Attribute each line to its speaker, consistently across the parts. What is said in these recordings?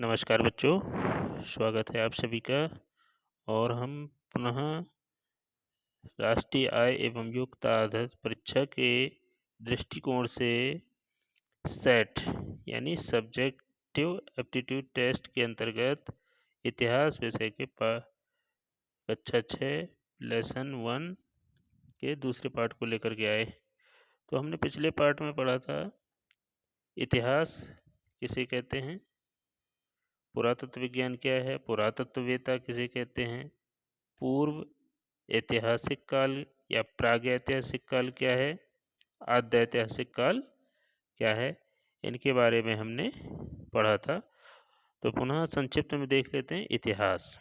Speaker 1: नमस्कार बच्चों, स्वागत है आप सभी का। और हम पुनः राष्ट्रीय आय एवं योग्यता आधारित परीक्षा के दृष्टिकोण से सेट यानी सब्जेक्टिव एप्टीट्यूड टेस्ट के अंतर्गत इतिहास विषय के कक्षा 6 लेसन 1 के दूसरे पार्ट को लेकर के आए। तो हमने पिछले पार्ट में पढ़ा था इतिहास किसे कहते हैं, पुरातत्व विज्ञान क्या है, पुरातत्ववेत्ता किसे कहते हैं, पूर्व ऐतिहासिक काल या प्रागैतिहासिक काल क्या है, आद्य ऐतिहासिक काल क्या है, इनके बारे में हमने पढ़ा था। तो पुनः संक्षिप्त में देख लेते हैं इतिहास।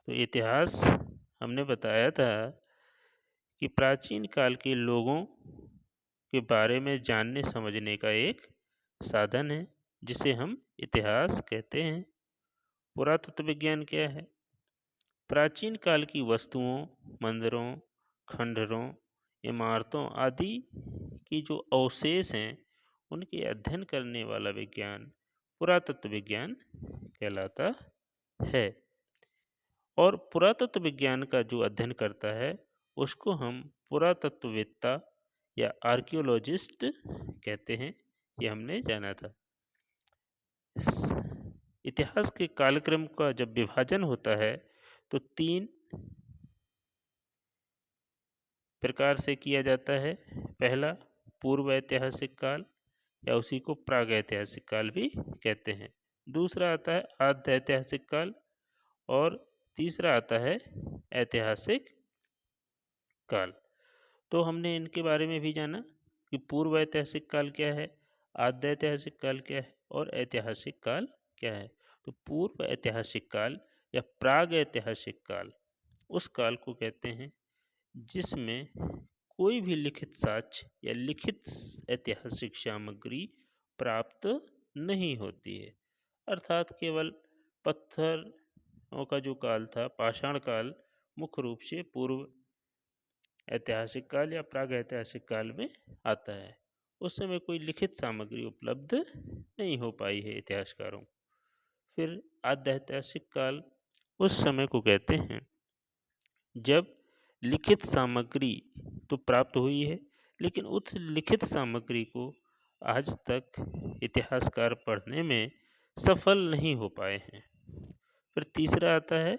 Speaker 1: तो इतिहास हमने बताया था कि प्राचीन काल के लोगों के बारे में जानने समझने का एक साधन है जिसे हम इतिहास कहते हैं। पुरातत्व विज्ञान क्या है, प्राचीन काल की वस्तुओं, मंदिरों, खंडहरों, इमारतों आदि की जो अवशेष हैं उनके अध्ययन करने वाला विज्ञान पुरातत्व विज्ञान कहलाता है। और पुरातत्व विज्ञान का जो अध्ययन करता है उसको हम पुरातत्ववेत्ता या आर्कियोलॉजिस्ट कहते हैं, ये हमने जाना था। इतिहास के कालक्रम का जब विभाजन होता है तो 3 प्रकार से किया जाता है। पहला पूर्व ऐतिहासिक काल या उसी को प्रागैतिहासिक काल भी कहते हैं। दूसरा आता है आद्य ऐतिहासिक काल और तीसरा आता है ऐतिहासिक काल। तो हमने इनके बारे में भी जाना कि पूर्व ऐतिहासिक काल क्या है, आद्य ऐतिहासिक काल क्या है और ऐतिहासिक काल क्या है। तो पूर्व ऐतिहासिक काल या प्राग ऐतिहासिक काल उस काल को कहते हैं जिसमें कोई भी लिखित साक्ष्य या लिखित ऐतिहासिक सामग्री प्राप्त नहीं होती है, अर्थात केवल पत्थरों का जो काल था, पाषाण काल, मुख्य रूप से पूर्व ऐतिहासिक काल या प्राग ऐतिहासिक काल में आता है। उस समय कोई लिखित सामग्री उपलब्ध नहीं हो पाई है इतिहासकारों को। फिर आद्य ऐतिहासिक काल उस समय को कहते हैं जब लिखित सामग्री तो प्राप्त हुई है लेकिन उस लिखित सामग्री को आज तक इतिहासकार पढ़ने में सफल नहीं हो पाए हैं। फिर तीसरा आता है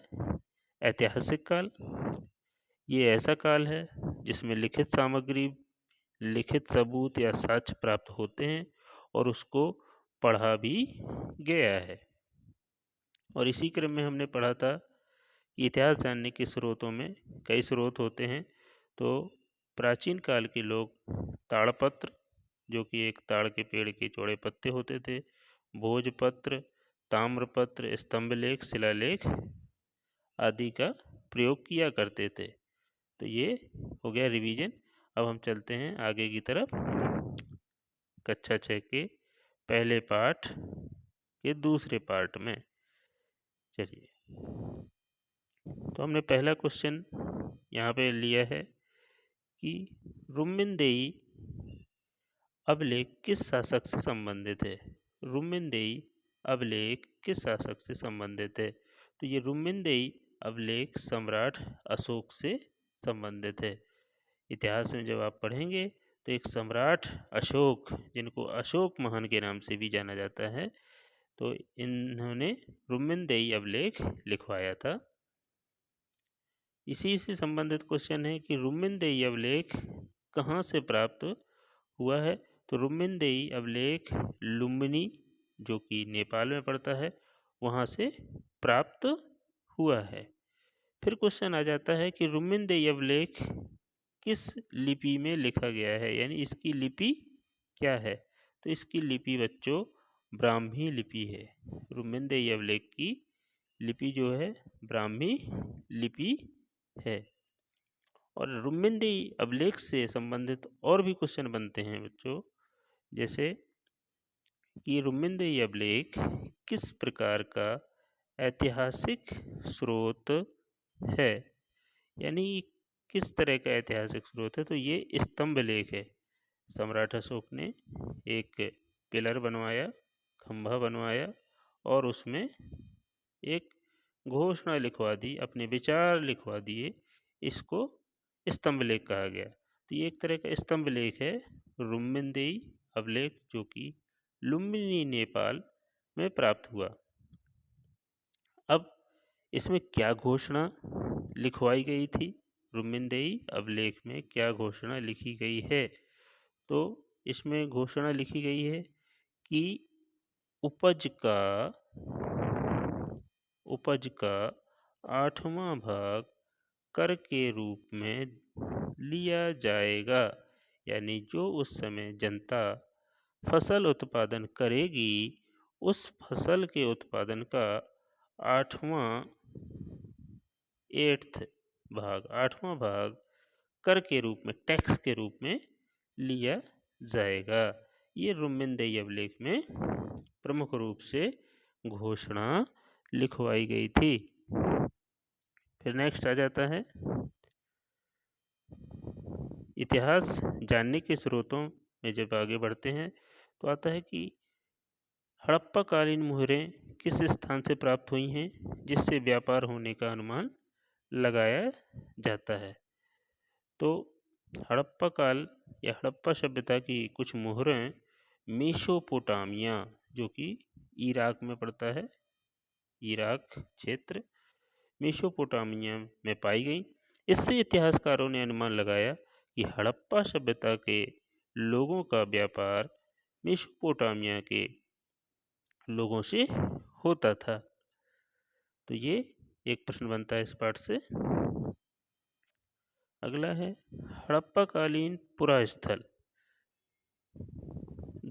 Speaker 1: ऐतिहासिक काल। ये ऐसा काल है जिसमें लिखित सामग्री, लिखित सबूत या साक्ष्य प्राप्त होते हैं और उसको पढ़ा भी गया है। और इसी क्रम में हमने पढ़ा था कि इतिहास जानने के स्रोतों में कई स्रोत होते हैं। तो प्राचीन काल के लोग ताड़पत्र, जो कि एक ताड़ के पेड़ के चौड़े पत्ते होते थे, भोजपत्र, ताम्रपत्र, स्तंभलेख, शिलालेख आदि का प्रयोग किया करते थे। तो ये हो गया रिवीजन। अब हम चलते हैं आगे की तरफ कक्षा 6 के पहले पाठ के दूसरे पार्ट में। चलिए, तो हमने पहला क्वेश्चन यहाँ पे लिया है कि रुम्मिनदेई अभिलेख किस शासक से संबंधित है। रुम्मिनदेई अभिलेख किस शासक से संबंधित है। तो ये रुम्मिनदेई अभिलेख सम्राट अशोक से संबंधित है। इतिहास में जब आप पढ़ेंगे तो एक सम्राट अशोक, जिनको अशोक महान के नाम से भी जाना जाता है, तो इन्होंने रुम्मिनदेई अभिलेख लिखवाया था। इसी से संबंधित क्वेश्चन है कि रुम्मिनदेई अभिलेख कहाँ से प्राप्त हुआ है। तो रुम्मिनदेई अभिलेख लुम्बिनी, जो कि नेपाल में पड़ता है, वहाँ से प्राप्त हुआ है। फिर क्वेश्चन आ जाता है कि रुम्मिनदेई अभिलेख किस लिपि में लिखा गया है, यानी इसकी लिपि क्या है। तो इसकी लिपि बच्चों ब्राह्मी लिपि है। रुम्मिनदेई अभिलेख की लिपि जो है ब्राह्मी लिपि है। और रुम्मिनदेई अभिलेख से संबंधित और भी क्वेश्चन बनते हैं बच्चों, जैसे कि रुम्मिनदेई अभिलेख किस प्रकार का ऐतिहासिक स्रोत है, यानी किस तरह का ऐतिहासिक स्रोत है। तो ये स्तंभ लेख है। सम्राट अशोक ने एक पिलर बनवाया, खंभा बनवाया और उसमें एक घोषणा लिखवा दी, अपने विचार लिखवा दिए। इसको स्तंभ लेख कहा गया। तो ये एक तरह का स्तंभ लेख है, रुम्मिनदेई अभिलेख, जो कि लुम्बिनी नेपाल में प्राप्त हुआ। अब इसमें क्या घोषणा लिखवाई गई थी, रुम्मिनदेई अभिलेख में क्या घोषणा लिखी गई है? तो इसमें घोषणा लिखी गई है कि उपज का 8वां भाग कर के रूप में लिया जाएगा। यानी जो उस समय जनता फसल उत्पादन करेगी, उस फसल के उत्पादन का 8वां भाग कर के रूप में, टैक्स के रूप में लिया जाएगा। ये रुम्मिनदेई अभिलेख में प्रमुख रूप से घोषणा लिखवाई गई थी। फिर नेक्स्ट आ जाता है इतिहास जानने के स्रोतों में। जब आगे बढ़ते हैं तो आता है कि हड़प्पा कालीन मुहरें किस स्थान से प्राप्त हुई हैं, जिससे व्यापार होने का अनुमान लगाया जाता है। तो हड़प्पा काल या हड़प्पा सभ्यता की कुछ मुहरें मेसोपोटामिया, जो कि इराक में पड़ता है, इराक क्षेत्र मेसोपोटामिया में पाई गई। इससे इतिहासकारों ने अनुमान लगाया कि हड़प्पा सभ्यता के लोगों का व्यापार मेसोपोटामिया के लोगों से होता था। तो ये एक प्रश्न बनता है इस पाठ से। अगला है हड़प्पा कालीन पुरा स्थल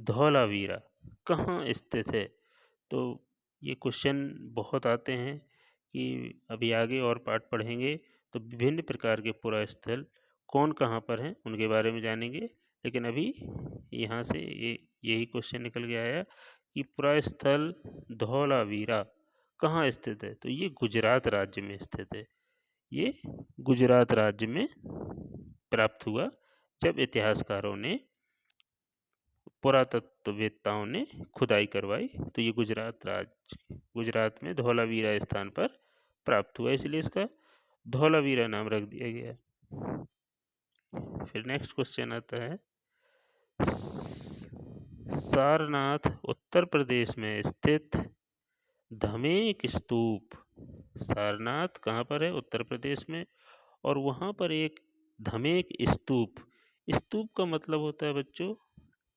Speaker 1: धौलावीरा कहाँ स्थित है? तो ये क्वेश्चन बहुत आते हैं कि अभी आगे और पाठ पढ़ेंगे तो विभिन्न प्रकार के पुरा स्थल कौन कहाँ पर हैं उनके बारे में जानेंगे। लेकिन अभी यहाँ से यही क्वेश्चन निकल के आया कि पुरा स्थल धौलावीरा कहाँ स्थित है? तो ये गुजरात राज्य में स्थित है। ये गुजरात राज्य में प्राप्त हुआ जब इतिहासकारों ने, पुरातत्ववेत्ताओं ने खुदाई करवाई। तो ये गुजरात में धौलावीरा स्थान पर प्राप्त हुआ, इसलिए इसका धौलावीरा नाम रख दिया गया। फिर नेक्स्ट क्वेश्चन आता है सारनाथ उत्तर प्रदेश में स्थित धमेक स्तूप। सारनाथ कहाँ पर है? उत्तर प्रदेश में। और वहाँ पर एक धमेक स्तूप, स्तूप का मतलब होता है बच्चों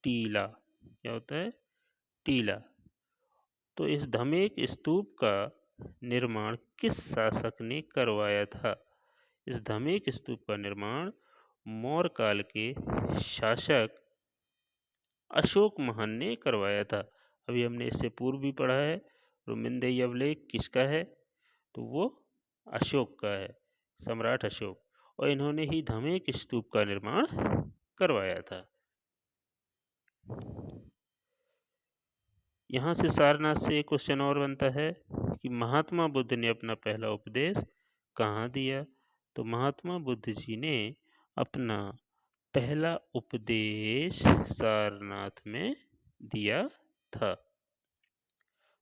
Speaker 1: टीला। क्या होता है? टीला। तो इस धमेक स्तूप का निर्माण किस शासक ने करवाया था? इस धमेक स्तूप का निर्माण मौर्य काल के शासक अशोक महान ने करवाया था। अभी हमने इससे पूर्व भी पढ़ा है, रुम्मिनदेई अभिलेख किसका है? तो वो अशोक का है, सम्राट अशोक। और इन्होंने ही धमेक स्तूप का निर्माण करवाया था। यहाँ से सारनाथ से एक क्वेश्चन और बनता है कि महात्मा बुद्ध ने अपना पहला उपदेश कहाँ दिया? तो महात्मा बुद्ध जी ने अपना पहला उपदेश सारनाथ में दिया था।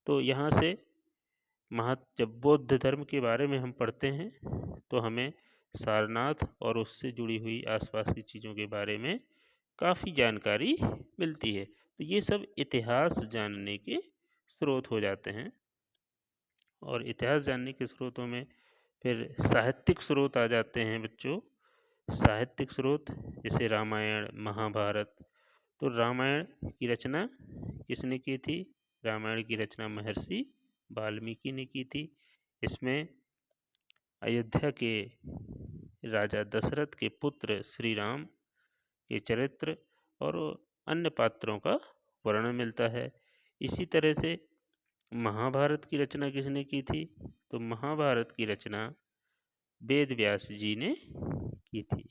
Speaker 1: तो यहाँ से जब बौद्ध धर्म के बारे में हम पढ़ते हैं तो हमें सारनाथ और उससे जुड़ी हुई आसपास की चीज़ों के बारे में काफ़ी जानकारी मिलती है। तो ये सब इतिहास जानने के स्रोत हो जाते हैं। और इतिहास जानने के स्रोतों में फिर साहित्यिक स्रोत आ जाते हैं बच्चों। साहित्यिक स्रोत जैसे रामायण, महाभारत। तो रामायण की रचना किसने की थी? रामायण की रचना महर्षि वाल्मीकि ने की थी। इसमें अयोध्या के राजा दशरथ के पुत्र श्री राम के चरित्र और अन्य पात्रों का वर्णन मिलता है। इसी तरह से महाभारत की रचना किसने की थी? तो महाभारत की रचना वेद व्यास जी ने की थी।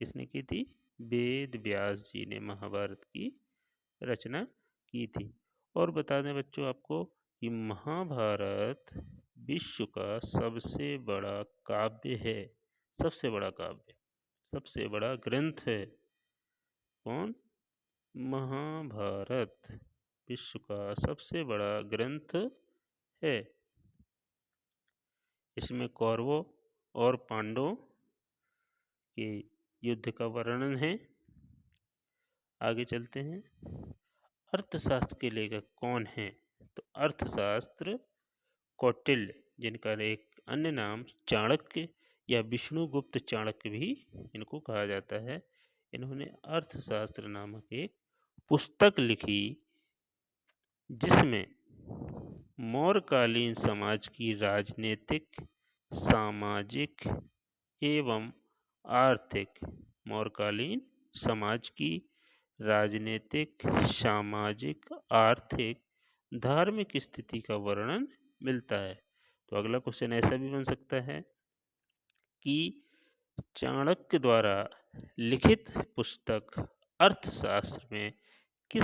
Speaker 1: किसने की थी? वेद व्यास जी ने महाभारत की रचना की थी। और बता दें बच्चों आपको कि महाभारत विश्व का सबसे बड़ा काव्य है। सबसे बड़ा काव्य, सबसे बड़ा ग्रंथ है। कौन? महाभारत विश्व का सबसे बड़ा ग्रंथ है। इसमें कौरवों और पांडवों के युद्ध का वर्णन है। आगे चलते हैं। अर्थशास्त्र के लेखक कौन हैं? तो अर्थशास्त्र कौटिल्य, जिनका एक अन्य नाम चाणक्य या विष्णुगुप्त चाणक्य भी इनको कहा जाता है। इन्होंने अर्थशास्त्र नामक एक पुस्तक लिखी जिसमें मौर्यकालीन समाज की राजनीतिक, सामाजिक एवं आर्थिक, मौर्यकालीन समाज की राजनीतिक, सामाजिक, आर्थिक, धार्मिक स्थिति का वर्णन मिलता है। तो अगला क्वेश्चन ऐसा भी बन सकता है कि चाणक्य द्वारा लिखित पुस्तक अर्थशास्त्र में किस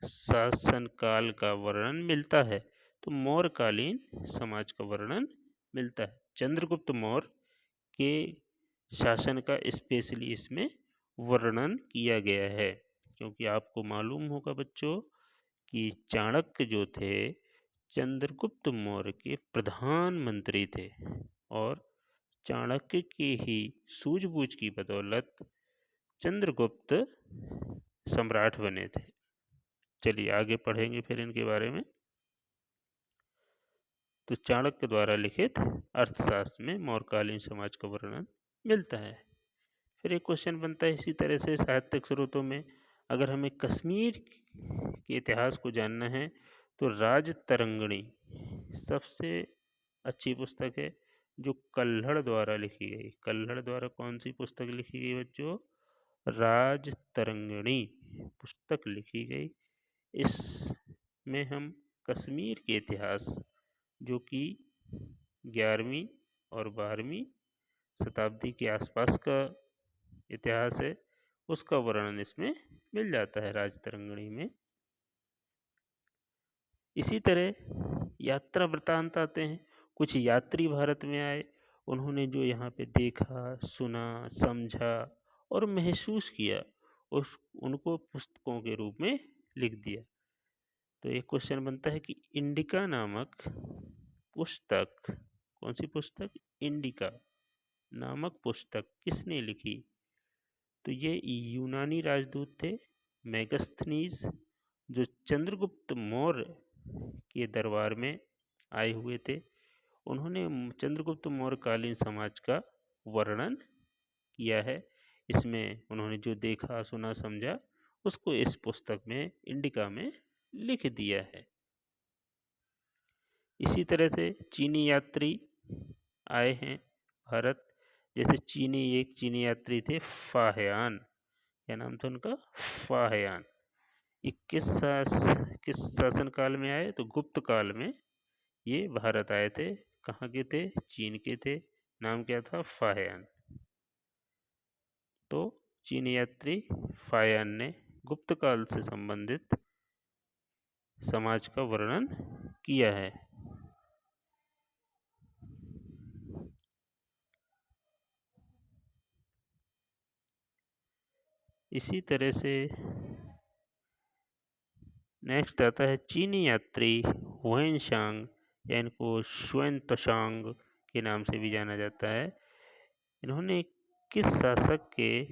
Speaker 1: शासनकाल का वर्णन मिलता है? तो मौर्यकालीन समाज का वर्णन मिलता है। चंद्रगुप्त मौर्य के शासन का स्पेशली इसमें वर्णन किया गया है, क्योंकि आपको मालूम होगा बच्चों कि चाणक्य जो थे चंद्रगुप्त मौर्य के प्रधानमंत्री थे और चाणक्य की ही सूझबूझ की बदौलत चंद्रगुप्त सम्राट बने थे। चलिए आगे पढ़ेंगे फिर इनके बारे में। तो चाणक्य द्वारा लिखित अर्थशास्त्र में मौर्यकालीन समाज का वर्णन मिलता है। फिर एक क्वेश्चन बनता है इसी तरह से साहित्यिक स्रोतों में, अगर हमें कश्मीर के इतिहास को जानना है तो राजतरंगिणी सबसे अच्छी पुस्तक है जो कल्हड़ द्वारा लिखी गई। कल्हड़ द्वारा कौन सी पुस्तक लिखी गई बच्चों? राजतरंगिणी पुस्तक लिखी गई। इसमें हम कश्मीर के इतिहास, जो कि 11वीं और 12वीं शताब्दी के आसपास का इतिहास है, उसका वर्णन इसमें मिल जाता है राजतरंगिणी में। इसी तरह यात्रा वृत्तांत आते हैं। कुछ यात्री भारत में आए, उन्होंने जो यहाँ पे देखा, सुना, समझा और महसूस किया उनको पुस्तकों के रूप में लिख दिया। तो एक क्वेश्चन बनता है कि इंडिका नामक पुस्तक, कौन सी पुस्तक? इंडिका नामक पुस्तक किसने लिखी? तो ये यूनानी राजदूत थे मेगस्थनीज, जो चंद्रगुप्त मौर्य के दरबार में आए हुए थे। उन्होंने चंद्रगुप्त मौर्य कालीन समाज का वर्णन किया है। इसमें उन्होंने जो देखा, सुना, समझा उसको इस पुस्तक में, इंडिका में लिख दिया है। इसी तरह से चीनी यात्री आए हैं भारत। जैसे एक चीनी यात्री थे फाहियान, क्या नाम था उनका? फाहियान। किस शासन काल में आए? तो गुप्त काल में ये भारत आए थे। कहाँ के थे? चीन के थे। नाम क्या था? फाहियान। तो चीनी यात्री फाहियान ने गुप्त काल से संबंधित समाज का वर्णन किया है। इसी तरह से नेक्स्ट आता है चीनी यात्री हुएनशांग, या इनको शुएनत्सांग के नाम से भी जाना जाता है। इन्होंने किस शासक के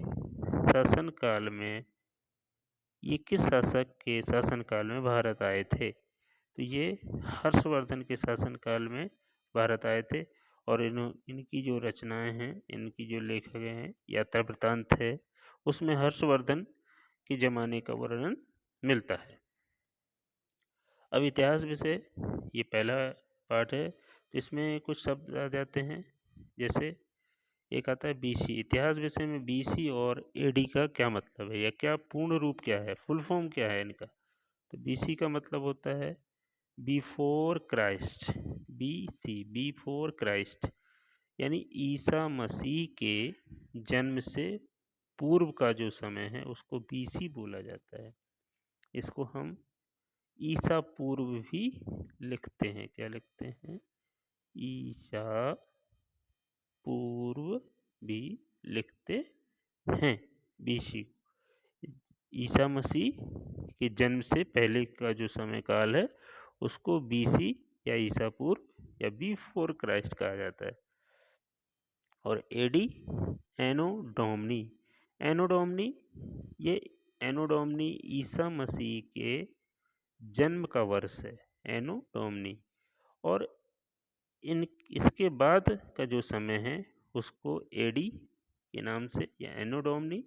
Speaker 1: शासनकाल में भारत आए थे? तो ये हर्षवर्धन के शासनकाल में भारत आए थे। और इनकी जो रचनाएं हैं, इनकी जो लेखक हैं, यात्रा वृत्तांत है, उसमें हर्षवर्धन के जमाने का वर्णन मिलता है। अब इतिहास विषय ये पहला पार्ट है, तो इसमें कुछ शब्द आ जाते हैं। जैसे एक आता है बीसी। इतिहास विषय में बीसी और एडी का क्या मतलब है, या क्या पूर्ण रूप क्या है, फुल फॉर्म क्या है इनका? तो बीसी का मतलब होता है before Christ. BC, before Christ, यानी ईसा मसीह के जन्म से पूर्व का जो समय है उसको बीसी बोला जाता है। इसको हम ईसा पूर्व भी लिखते हैं। क्या लिखते हैं? ईसा पूर्व भी लिखते हैं। बीसी, ईसा मसीह के जन्म से पहले का जो समय काल है उसको बीसी या ईसा पूर्व या बिफोर क्राइस्ट कहा जाता है। और एडी एनो डोमनी, एनो डोमनी ये एनो डोमनी ईसा मसीह के जन्म का वर्ष है, एनो डोमनी। और इसके बाद का जो समय है उसको एडी के नाम से या एनो डोमनी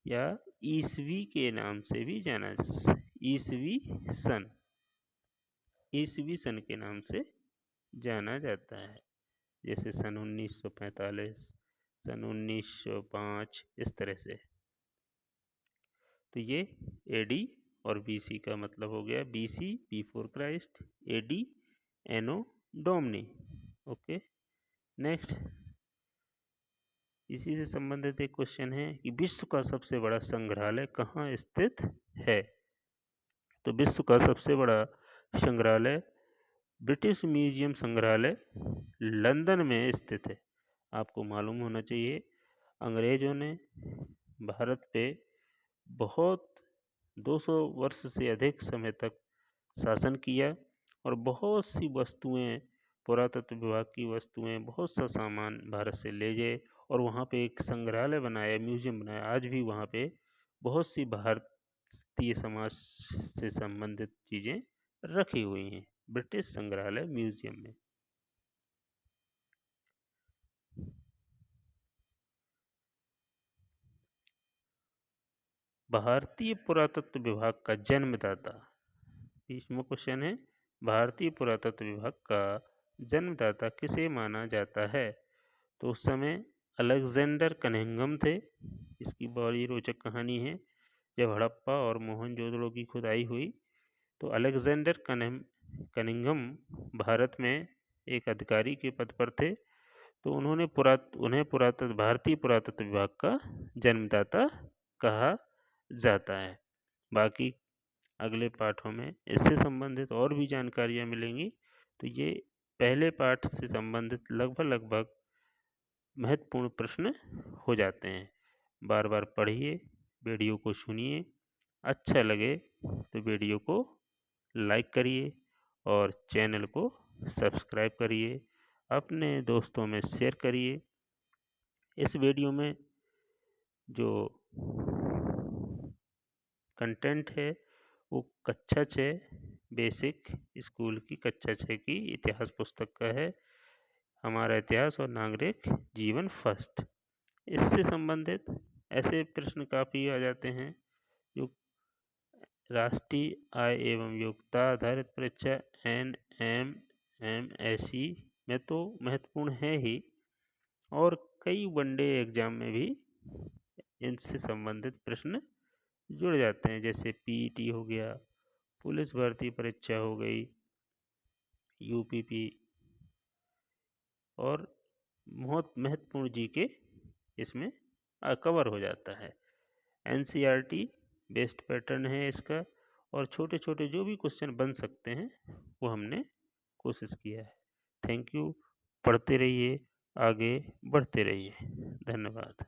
Speaker 1: या ईसवी के नाम से भी जाना, ईसवी सन के नाम से जाना जाता है। जैसे सन 1945, सन 1905, इस तरह से। तो ये एडी और बीसी का मतलब हो गया, बीसी बिफोर क्राइस्ट, एडी एनो डोमनी। ओके, नेक्स्ट इसी से संबंधित एक क्वेश्चन है कि विश्व का सबसे बड़ा संग्रहालय कहाँ स्थित है। तो विश्व का सबसे बड़ा संग्रहालय ब्रिटिश म्यूजियम संग्रहालय लंदन में स्थित है। आपको मालूम होना चाहिए अंग्रेजों ने भारत पे बहुत 200 वर्ष से अधिक समय तक शासन किया और बहुत सी वस्तुएं, पुरातत्व विभाग की वस्तुएं, बहुत सा सामान भारत से ले गए और वहाँ पे एक संग्रहालय बनाया, म्यूजियम बनाया। आज भी वहाँ पे बहुत सी भारतीय समाज से संबंधित चीज़ें रखी हुई हैं ब्रिटिश संग्रहालय म्यूजियम में। भारतीय पुरातत्व विभाग का जन्मदाता, 20वां क्वेश्चन है, भारतीय पुरातत्व विभाग का जन्मदाता किसे माना जाता है। तो उस समय अलेक्जेंडर कनिंघम थे। इसकी बड़ी रोचक कहानी है। जब हड़प्पा और मोहनजोदड़ो की खुदाई हुई तो अलेक्जेंडर कनिंघम भारत में एक अधिकारी के पद पर थे। तो उन्हें भारतीय पुरातत्व विभाग का जन्मदाता कहा जाता है। बाकी अगले पाठों में इससे संबंधित और भी जानकारियाँ मिलेंगी। तो ये पहले पाठ से संबंधित लगभग महत्वपूर्ण प्रश्न हो जाते हैं। बार बार पढ़िए, वीडियो को सुनिए, अच्छा लगे तो वीडियो को लाइक करिए और चैनल को सब्सक्राइब करिए, अपने दोस्तों में शेयर करिए। इस वीडियो में जो कंटेंट है वो कक्षा 6 बेसिक स्कूल की कक्षा 6 की इतिहास पुस्तक का है, हमारा इतिहास और नागरिक जीवन फर्स्ट। इससे संबंधित ऐसे प्रश्न काफ़ी आ जाते हैं जो राष्ट्रीय आय एवं योग्यता आधारित परीक्षा NMMSE में तो महत्वपूर्ण है ही, और कई वनडे एग्जाम में भी इनसे संबंधित प्रश्न जुड़ जाते हैं। जैसे PET हो गया, पुलिस भर्ती परीक्षा हो गई, UPP, और बहुत महत्वपूर्ण GK इसमें कवर हो जाता है। NCERT बेस्ड पैटर्न है इसका, और छोटे छोटे जो भी क्वेश्चन बन सकते हैं वो हमने कोशिश किया है। Thank you. पढ़ते रहिए, आगे बढ़ते रहिए। धन्यवाद।